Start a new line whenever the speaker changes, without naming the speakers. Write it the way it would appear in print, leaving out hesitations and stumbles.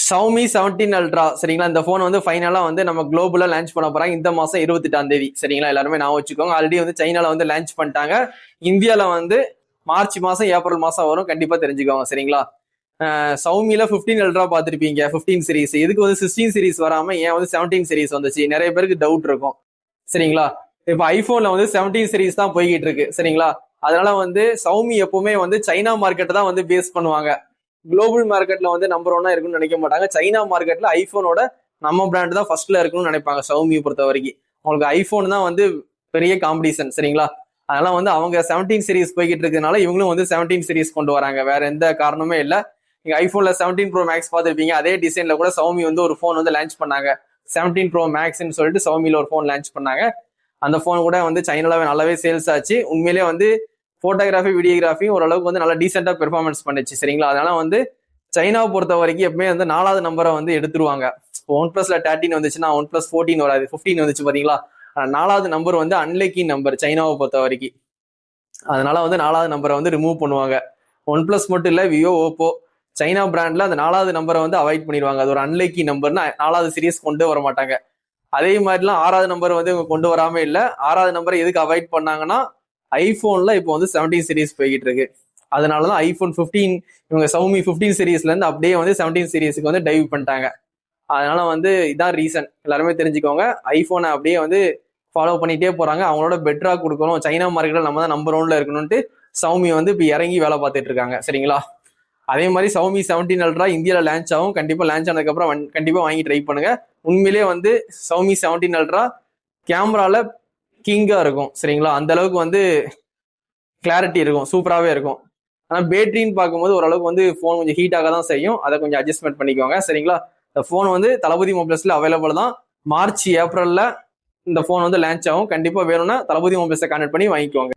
Xiaomi 17 Ultra சரிங்களா. இந்த phone வந்து ஃபைனலா வந்து நம்ம குளோபலா லான்ச் பண்ண போறாங்க இந்த மாசம் 28ஆம் தேதி சரிங்களா. எல்லாருமே நான் வச்சுக்கோங்க. ஆல்ரெடி வந்து சைனால வந்து லான்ச் பண்ணிட்டாங்க. இந்தியால வந்து மார்ச் மாசம் ஏப்ரல் மாசம் வரும். கண்டிப்பா தெரிஞ்சுக்கோங்க சரிங்களா. Xiaomiல 15 Ultra பார்த்திருப்பீங்க, 15 சீரிஸ். எதுக்கு வந்து 16 சீரிஸ் வராம ஏன் வந்து 17 சீரிஸ் வந்துச்சு, நிறைய பேருக்கு டவுட் இருக்கும் சரிங்களா. இப்ப ஐபோன்ல வந்து 17 சீரிஸ் தான் போய்கிட்டு இருக்கு சரிங்களா. அதனால வந்து Xiaomi எப்பவுமே வந்து சைனா மார்க்கெட்டை தான் வந்து பேஸ் பண்ணுவாங்க. குளோபல் மார்க்கெட்ல வந்து நம்பர் ஒன்னா இருக்குன்னு நினைக்க மாட்டாங்க. சைனா மார்க்கெட்ல ஐபோனோட நம்ம பிராண்ட் தான் ஃபர்ஸ்ட்ல இருக்குன்னு நினைப்பாங்க. Xiaomi பொறுத்த வரைக்கும் அவங்களுக்கு ஐபோன் தான் வந்து பெரிய காம்படிஷன் சரிங்களா. அதனால வந்து அவங்க 17 சீரிஸ் போய்கிட்டு இருக்கிறதுனால இவங்களும் வந்து 17 சீரிஸ் கொண்டு வராங்க. வேற எந்த காரணமே இல்லை. நீங்க ஐபோன்ல 17 ப்ரோ மேக்ஸ் பார்த்துருப்பீங்க. அதே டிசைன்ல கூட Xiaomi வந்து ஒரு போன் வந்து லான்ச் பண்ணாங்க. 17 ப்ரோ மேக்ஸ்ன்னு சொல்லிட்டு Xiaomiல ஒரு போன் லான்ச் பண்ணாங்க. அந்த போன் கூட வந்து சைனால நல்லாவே சேல்ஸ் ஆச்சு. உண்மையிலேயே வந்து போட்டோகிராஃபி வீடியோகிராஃபி ஓரளவுக்கு வந்து நல்லா டீசெண்டா பெர்ஃபார்மன்ஸ் பண்ணிச்சு சரிங்களா. அதனால வந்து சைனாவை பொறுத்த வரைக்கும் எப்பவுமே வந்து 4வது நம்பரை வந்து எடுத்துருவாங்க. ஒன் பிளஸ்ல 13 வந்துச்சுன்னா ஒன் பிளஸ் 14 வராது, 15 வந்துச்சு பாத்தீங்களா. 4வது நம்பர் வந்து அன்லக்கி நம்பர் சைனாவை பொறுத்த வரைக்கும். அதனால வந்து 4வது நம்பரை வந்து ரிமூவ் பண்ணுவாங்க. ஒன் பிளஸ் மட்டும் இல்ல, விவோ, ஓப்போ, சைனா பிராண்ட்ல அந்த 4வது நம்பரை வந்து அவாய்ட் பண்ணிடுவாங்க. அது ஒரு அன்லக்கி நம்பர்னா 4வது சீரிஸ் கொண்டு வர மாட்டாங்க. அதே மாதிரிலாம் 6வது நம்பர் வந்து இவங்க கொண்டு வராம இல்ல. 6வது நம்பரை எதுக்கு அவாய்ட் பண்ணாங்கன்னா ஐபோன்ல இப்போ வந்து 17 சீரிஸ் போய்கிட்டு இருக்கு. அதனாலதான் ஐபோன் 15 இவங்க Xiaomi 15 சீரிஸ்ல இருந்து அப்படியே வந்து 17 சீரிஸ்க்கு வந்து டைவ் பண்ணிட்டாங்க. அதனால வந்து இதான் ரீசன். எல்லாருமே தெரிஞ்சுக்கோங்க. ஐபோனை அப்படியே வந்து ஃபாலோ பண்ணிட்டே போறாங்க. அவங்களோட பெட்டரா கொடுக்கணும், சைனா மார்க்கெட்ல நம்ம தான் நம்பர் 1ல இருக்கணும்ட்டு Xiaomi வந்து இப்போ இறங்கி வேலை பார்த்துட்டு இருக்காங்க சரிங்களா. அதே மாதிரி Xiaomi 17 Ultra இந்தியால லான்ச் ஆகும். கண்டிப்பா லான்ச் ஆனதுக்கு அப்புறம் கண்டிப்பா வாங்கி ட்ரை பண்ணுங்க. உண்மையிலேயே வந்து Xiaomi 17 Ultra கேமரால கிங்கா இருக்கும் சரிங்களா. அந்த அளவுக்கு வந்து கிளாரிட்டி இருக்கும், சூப்பராகவே இருக்கும். ஆனா பேட்டரின்னு பார்க்கும்போது ஓரளவுக்கு வந்து ஃபோன் கொஞ்சம் ஹீட் ஆக தான் செய்யும். அதை கொஞ்சம் அட்ஜஸ்ட்மெண்ட் பண்ணிக்கோங்க சரிங்களா. இந்த ஃபோன் வந்து தளபதி மொபைல்ஸ்ல அவைலபிள் தான். மார்ச் ஏப்ரல்ல இந்த ஃபோன் வந்து லான்ச் ஆகும். கண்டிப்பா வேணும்னா தளபதி மொபைல்ஸை கான்டெக்ட் பண்ணி வாங்கிக்கோங்க.